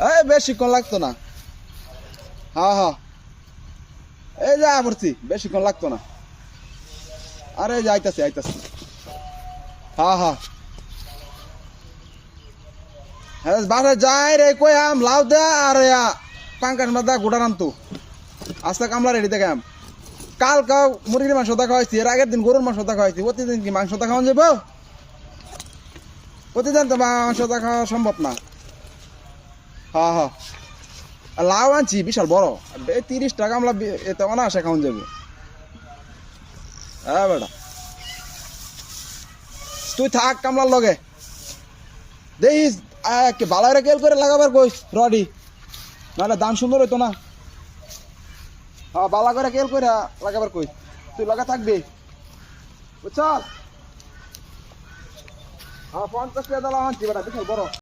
এই বেশিক্ষণ লাগতো না। হ্যাঁ হ্যাঁ, এই যা পড়ছি, বেশিক্ষণ লাগতো না। আরে যে আইতাছি আইতাছি। হ্যাঁ হ্যাঁ হ্যাঁ, বাসায় যাই রে কই আম লাউ দে আর পাঙ্কাশ মাছ দা গোটা রান্তু আজকে কামলা রেডি থেকে আম। কাল কাউ মুরগির মাংস দা খাওয়াইছি, এর আগের দিন গরুর মাংস দা খাওয়াইছি। প্রতিদিন কি মাংস দা খাওয়ান যাবো? প্রতিদিন তো মাংস দা খাওয়া সম্ভব না। হ্যাঁ হ্যাঁ, লাউ আনছি বিশাল বড়, 30 টাকা কামলা এতে অনায়াসে খাওয়ান যাবো। হ্যাঁ বেটা, তুই থাক কামলার লগে, দেখিস বালাইরা কেল করে লাগাবার কইস রডি, নাহলে দাম সুন্দর হইতো না। হ্যাঁ বালা করে কেল করে লাগাবার কইস, তুই লাগা থাকবি বুঝছ। হ্যাঁ 50 টাকা দালা আনছি বেটা, বিশাল বড়।